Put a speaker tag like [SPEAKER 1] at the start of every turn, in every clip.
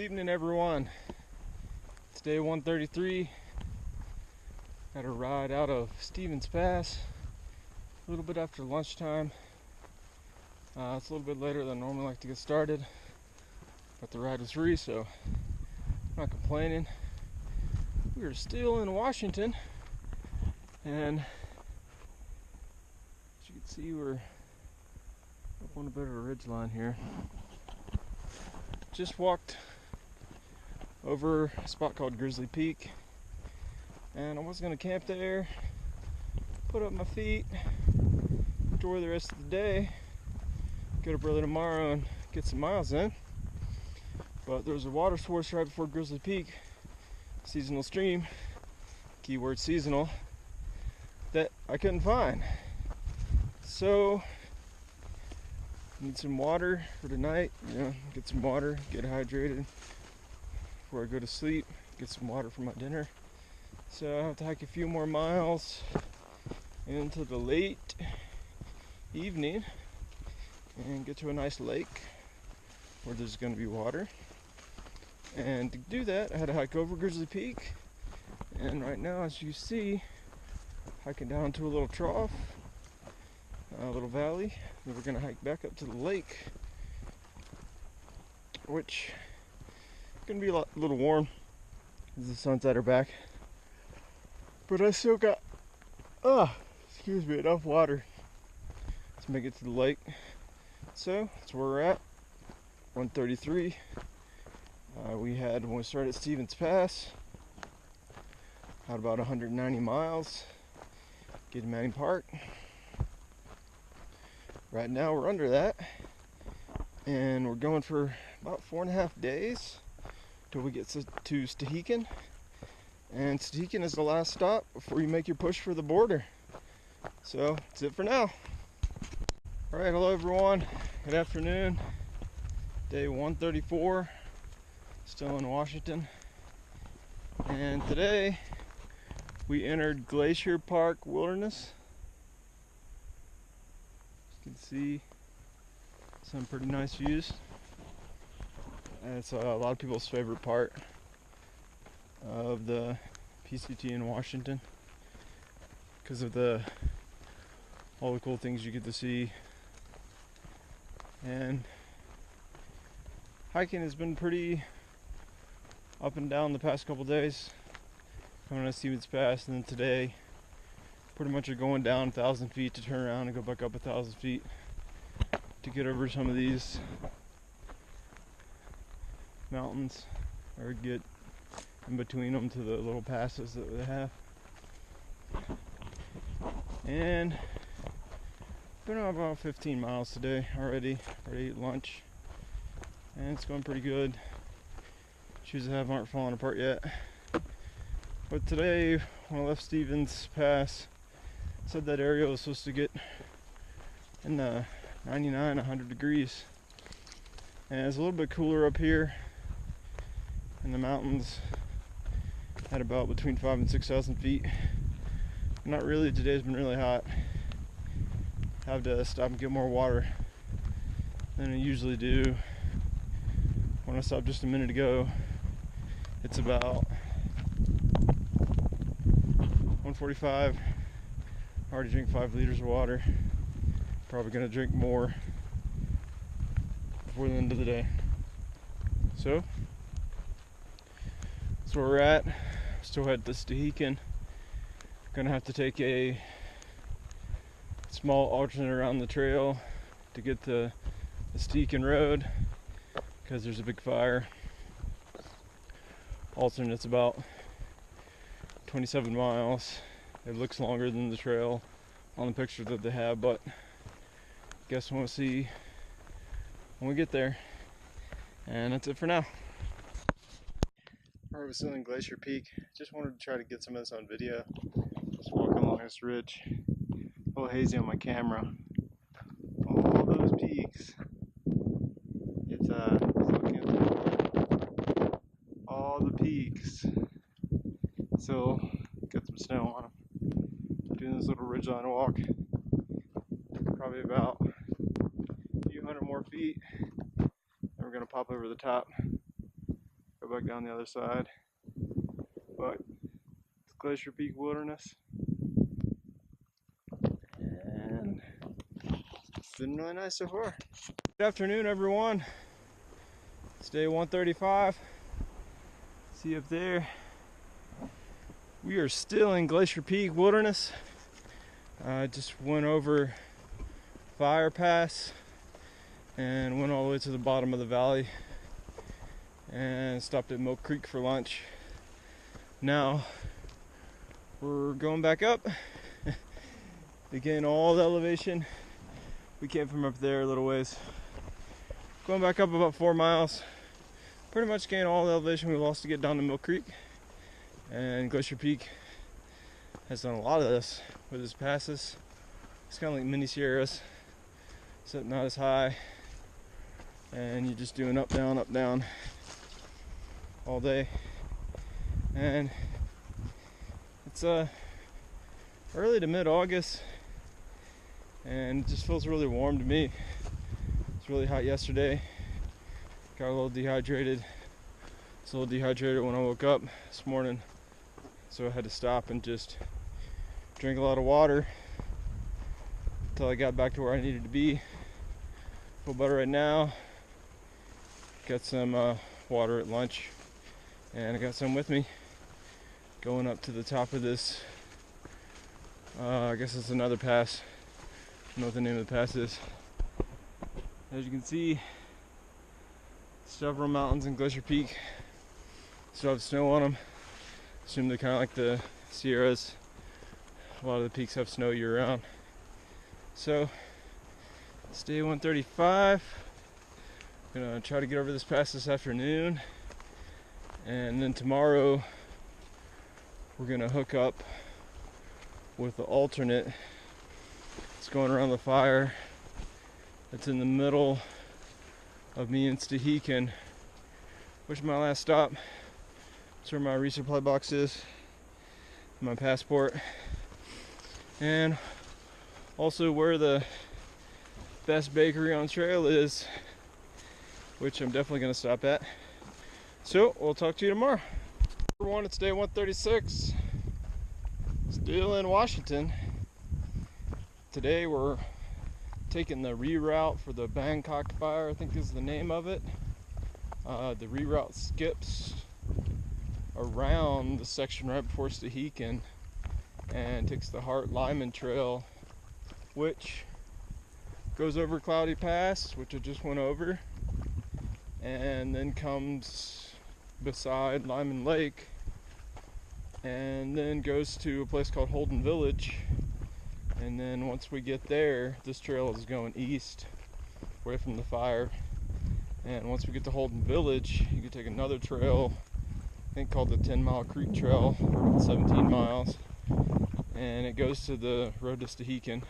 [SPEAKER 1] evening, everyone. It's day 133. Had a ride out of Stevens Pass a little bit after lunchtime. It's a little bit later than I normally like to get started, but the ride was free, so I'm not complaining. We are still in Washington, and as you can see, we're up on a bit of a ridge line here. Just walked over a spot called Grizzly Peak, and I was going to camp there, put up my feet, enjoy the rest of the day, get up early tomorrow and get some miles in. But there was a water source right before Grizzly Peak, seasonal stream, keyword seasonal, that I couldn't find. So need some water for tonight, get some water, get hydrated before I go to sleep, get some water for my dinner. So I have to hike a few more miles into the late evening and get to a nice lake where there's going to be water. And to do that, I had to hike over Grizzly Peak, and right now, as you see, hiking down to a little trough, a little valley. Then we're going to hike back up to the lake, which is going to be a little warm as the sun's at our back. But I still got, enough water to make it to the lake. So that's where we're at, 133. When we started Stevens Pass, had about 190 miles, get to Manning Park. Right now we're under that, and we're going for about 4.5 days till we get to STEHEKIN. And STEHEKIN is the last stop before you make your push for the border. So that's it for now. All right, hello everyone. Good afternoon. Day 134, still in Washington. And today we entered Glacier Park Wilderness. You can see some pretty nice views. And it's a lot of people's favorite part of the PCT in Washington because of all the cool things you get to see. And hiking has been pretty up and down the past couple days, coming out of Stevens Pass, and then today pretty much are going down 1,000 feet to turn around and go back up 1,000 feet to get over some of these mountains, or get in between them to the little passes that they have. And been on about 15 miles today already. Already ate lunch, and it's going pretty good. Shoes I have aren't falling apart yet. But today, when I left Stevens Pass, I said that area was supposed to get in the 99, 100 degrees. And it's a little bit cooler up here in the mountains at about between 5,000 and 6,000 feet. Not really, today's been really hot. Have to stop and get more water than I usually do. When I stopped just a minute ago, it's about 1:45. I already drank 5 liters of water. Probably gonna drink more before the end of the day. So that's where we're at. Still headed to STEHEKIN. Gonna have to take a small alternate around the trail to get to the STEHEKIN road because there's a big fire. Alternate's about 27 miles. It looks longer than the trail on the picture that they have, but guess we'll see when we get there. And that's it for now. Alright, we're still in Glacier Peak. Just wanted to try to get some of this on video. Just walking along this ridge. A little hazy on my camera. All those peaks. It's looking all the peaks. So got some snow on them. Doing this little ridgeline walk. Probably about a few hundred more feet. And we're gonna pop over the top go back down the other side. But it's Glacier Peak Wilderness. And it's been really nice so far. Good afternoon, everyone. It's day 135. See up there. We are still in Glacier Peak Wilderness. I just went over Fire Pass and went all the way to the bottom of the valley and stopped at Milk Creek for lunch. Now we're going back up to gain all the elevation. We came from up there a little ways. Going back up about 4 miles. Pretty much gain all the elevation we lost to get down to Milk Creek. And Glacier Peak has done a lot of this with its passes. It's kind of like mini Sierras, except not as high. And you're just doing up, down all day. And it's early to mid-August, and it just feels really warm to me. It's really hot yesterday. Got a little dehydrated. It's a little dehydrated when I woke up this morning, so I had to stop and just drink a lot of water until I got back to where I needed to be. Feel better right now. Got some water at lunch, and I got some with me. Going up to the top of this, I guess it's another pass. I don't know what the name of the pass is. As you can see, several mountains in Glacier Peak still have snow on them. Assume they're kind of like the Sierras. A lot of the peaks have snow year round. So it's day 135. Gonna try to get over this pass this afternoon, and then tomorrow we're gonna hook up with the alternate. It's going around the fire. It's in the middle of me and STEHEKIN, which is my last stop. That's where my resupply box is, my passport, and also where the best bakery on trail is, which I'm definitely going to stop at. So we'll talk to you tomorrow. Everyone, it's day 136, still in Washington. Today we're taking the reroute for the Bangkok fire, I think is the name of it. The reroute skips around the section right before STEHEKIN and takes the Hart Lyman Trail, which goes over Cloudy Pass, which I just went over, and then comes beside Lyman Lake, and then goes to a place called Holden Village. And then once we get there, this trail is going east, away from the fire. And once we get to Holden Village, you can take another trail, I think called the 10 Mile Creek Trail, about 17 miles. And it goes to the road to STEHEKIN,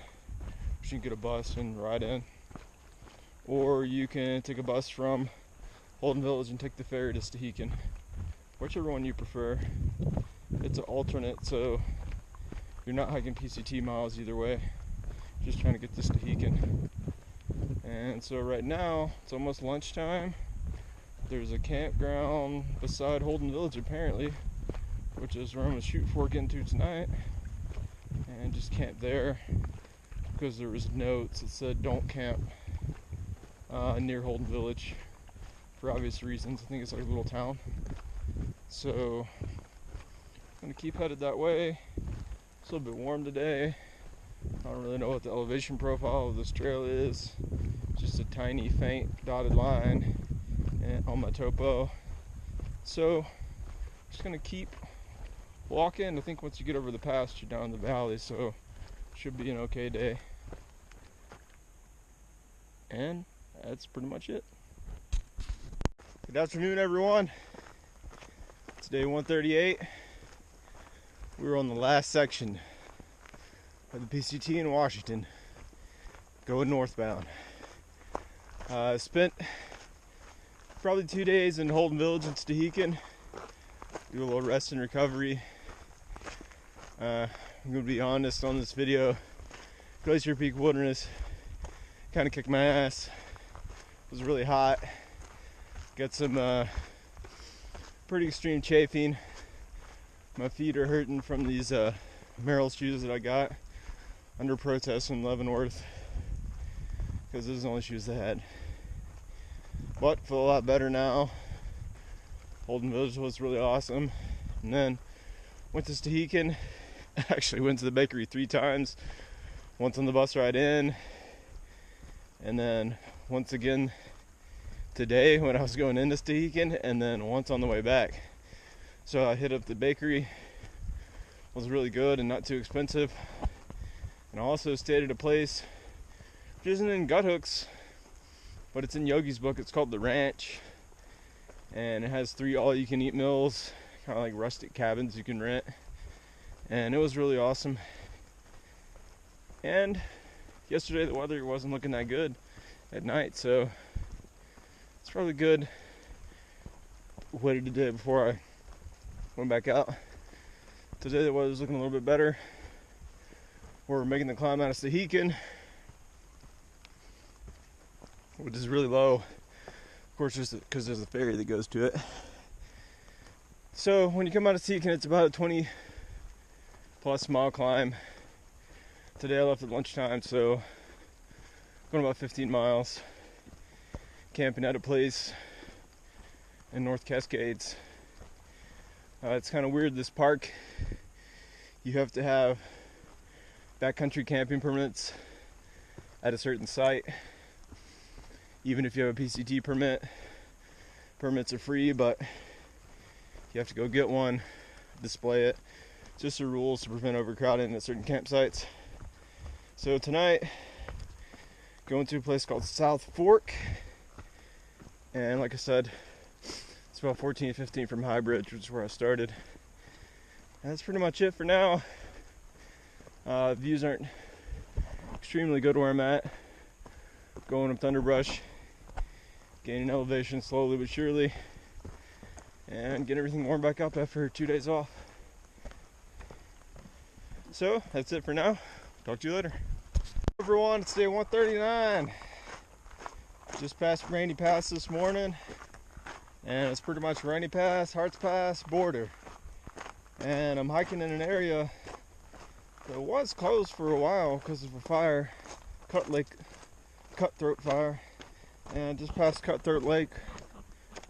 [SPEAKER 1] which you can get a bus and ride in. Or you can take a bus from Holden Village and take the ferry to STEHEKIN. Whichever one you prefer. It's an alternate, so you're not hiking PCT miles either way. Just trying to get to STEHEKIN. And so right now, it's almost lunchtime. There's a campground beside Holden Village apparently, which is where I'm gonna shoot for getting to tonight. And just camp there, because there was notes that said don't camp near Holden Village for obvious reasons. I think it's like a little town. So I'm gonna keep headed that way. It's a little bit warm today. I don't really know what the elevation profile of this trail is. Just a tiny faint dotted line on my topo. So just gonna keep walking. I think once you get over the pass, you're down the valley, so should be an okay day. And that's pretty much it. Good afternoon, everyone. It's day 138. We were on the last section of the PCT in Washington, going northbound. Spent probably 2 days in Holden Village and STEHEKIN. Do a little rest and recovery. I'm gonna be honest on this video. Glacier Peak Wilderness kind of kicked my ass. It was really hot. Got some pretty extreme chafing. My feet are hurting from these Merrell shoes that I got under protest in Leavenworth, because those are the only shoes they had. But feel a lot better now. Holden Village was really awesome. And then went to STEHEKIN. Actually went to the bakery 3 times. Once on the bus ride in, and then once again today when I was going into STEHEKIN, and then once on the way back. So I hit up the bakery. It was really good and not too expensive. And I also stayed at a place which isn't in Guthooks, but it's in Yogi's book. It's called The Ranch, and it has 3 all-you-can-eat meals, kind of like rustic cabins you can rent. And it was really awesome. And yesterday the weather wasn't looking that good at night, so it's probably good. Waited a day before I went back out. Today the weather's looking a little bit better. We're making the climb out of STEHEKIN, which is really low, of course, just because there's a ferry that goes to it. So when you come out of STEHEKIN, it's about a 20+ mile climb. Today I left at lunchtime, so going about 15 miles, camping at a place in North Cascades. It's kind of weird, this park. You have to have backcountry camping permits at a certain site. Even if you have a PCT permit, permits are free, but you have to go get one, display it. Just the rules to prevent overcrowding at certain campsites. So tonight, going to a place called South Fork, and like I said, it's about 14 to 15 from High Bridge, which is where I started. And that's pretty much it for now. Views aren't extremely good where I'm at. Going up underbrush, gaining elevation slowly but surely, and getting everything warmed back up after 2 days off. So that's it for now. Talk to you later. Everyone, it's day 139. Just passed Rainy Pass this morning, and it's pretty much Rainy Pass, Hearts Pass border. And I'm hiking in an area that was closed for a while because of a fire, Cutthroat Fire, and just past Cutthroat Lake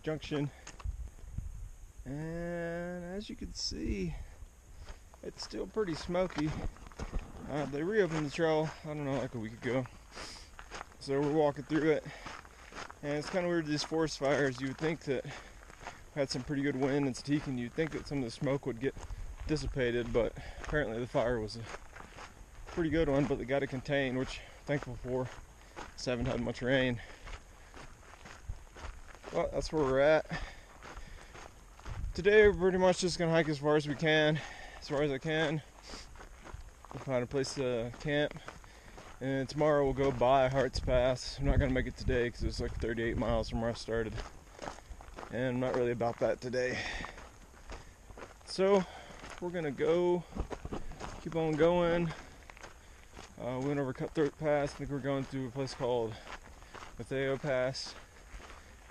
[SPEAKER 1] Junction. And as you can see, it's still pretty smoky. They reopened the trail, I don't know, like a week ago. So we're walking through it. And it's kind of weird, these forest fires. You would think that had some pretty good wind in STEHEKIN, you'd think that some of the smoke would get dissipated, but apparently the fire was a pretty good one, but they got it contained, which I'm thankful for. Just haven't had much rain. Well, that's where we're at. Today we're pretty much just gonna hike as far as we can, as far as I can. We'll find a place to camp, and tomorrow we'll go by Hearts Pass. I'm not gonna make it today because it's like 38 miles from where I started, and I'm not really about that today. So we're gonna go, keep on going. We went over Cutthroat Pass. I think we're going through a place called Mateo Pass,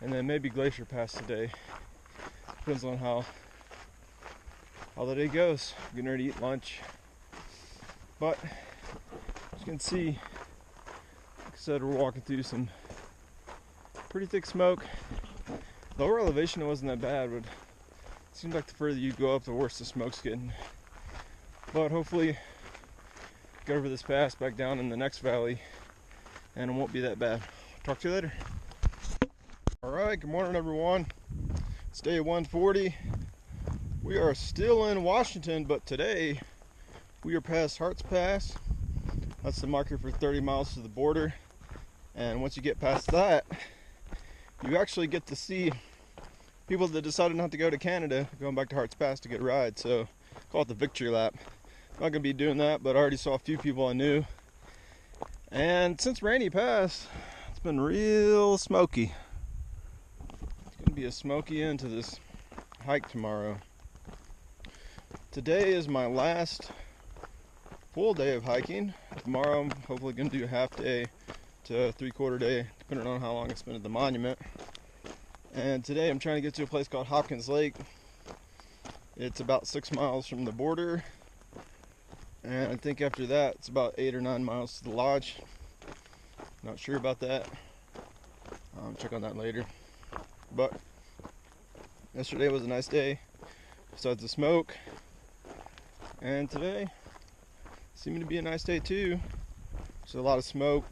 [SPEAKER 1] and then maybe Glacier Pass today. Depends on how the day goes. I'm getting ready to eat lunch. But as you can see, like I said, we're walking through some pretty thick smoke. Lower elevation, it wasn't that bad, but it seems like the further you go up, the worse the smoke's getting. But hopefully get over this pass back down in the next valley and it won't be that bad. Talk to you later. Alright, good morning everyone. It's day 140. We are still in Washington, but today we are past Hearts Pass. That's the marker for 30 miles to the border. And once you get past that, you actually get to see people that decided not to go to Canada going back to Hearts Pass to get a ride. So call it the victory lap. I'm not going to be doing that, but I already saw a few people I knew. And since Rainy Pass, it's been real smoky. It's going to be a smoky end to this hike tomorrow. Today is my last full day of hiking. Tomorrow I'm hopefully going to do a half day to 3/4 day, depending on how long I spend at the monument. And today I'm trying to get to a place called Hopkins Lake. It's about 6 miles from the border, and I think after that it's about 8 or 9 miles to the lodge. Not sure about that. Check on that later. But yesterday was a nice day, besides the smoke, and today seeming to be a nice day too. There's a lot of smoke.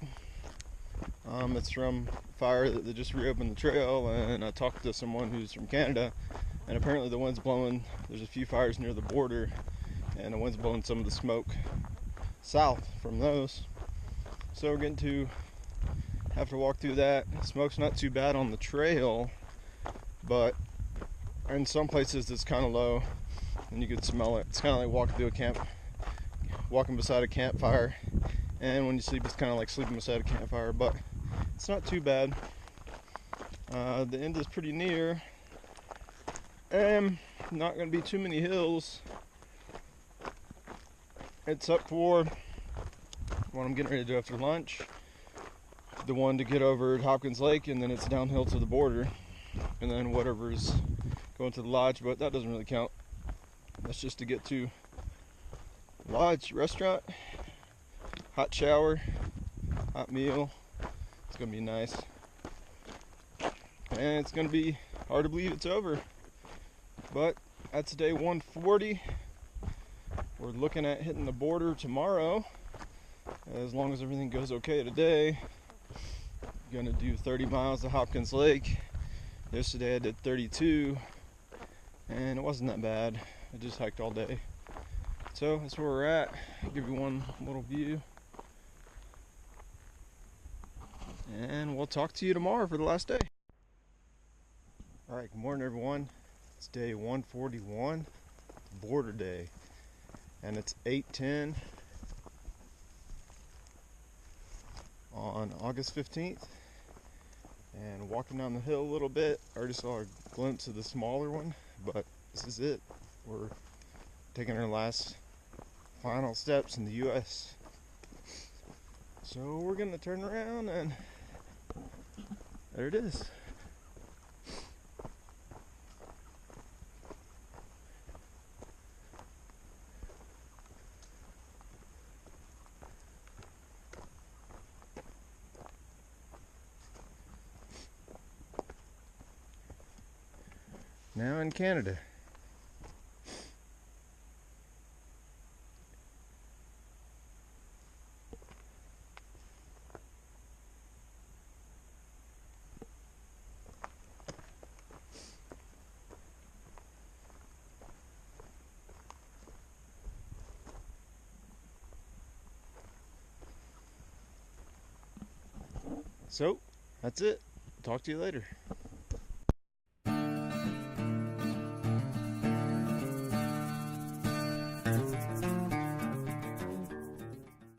[SPEAKER 1] It's from fire that they just reopened the trail, and I talked to someone who's from Canada, and apparently the wind's blowing. There's a few fires near the border, and the wind's blowing some of the smoke south from those. So we're getting to have to walk through that. Smoke's not too bad on the trail, but in some places it's kind of low, and you could smell it. It's kind of like walking beside a campfire, and when you sleep, it's kind of like sleeping beside a campfire, but it's not too bad. The end is pretty near, and not going to be too many hills. It's up for what I'm getting ready to do after lunch, the one to get over at Hopkins Lake, and then it's downhill to the border, and then whatever's going to the lodge, but that doesn't really count. That's just to get to lodge, restaurant, hot shower, hot meal. It's gonna be nice, and it's gonna be hard to believe it's over, but that's day 140. We're looking at hitting the border tomorrow, as long as everything goes okay today. Gonna do 30 miles to Hopkins Lake. Yesterday I did 32, and it wasn't that bad. I just hiked all day. So that's where we're at. I'll give you one little view, and we'll talk to you tomorrow for the last day. Alright, good morning everyone. It's day 141, border day, and it's 8:10 on August 15th. And walking down the hill a little bit, I already saw a glimpse of the smaller one, but this is it. We're taking our last final steps in the US. So we're gonna turn around, and there it is. Now in Canada. So, that's it. Talk to you later.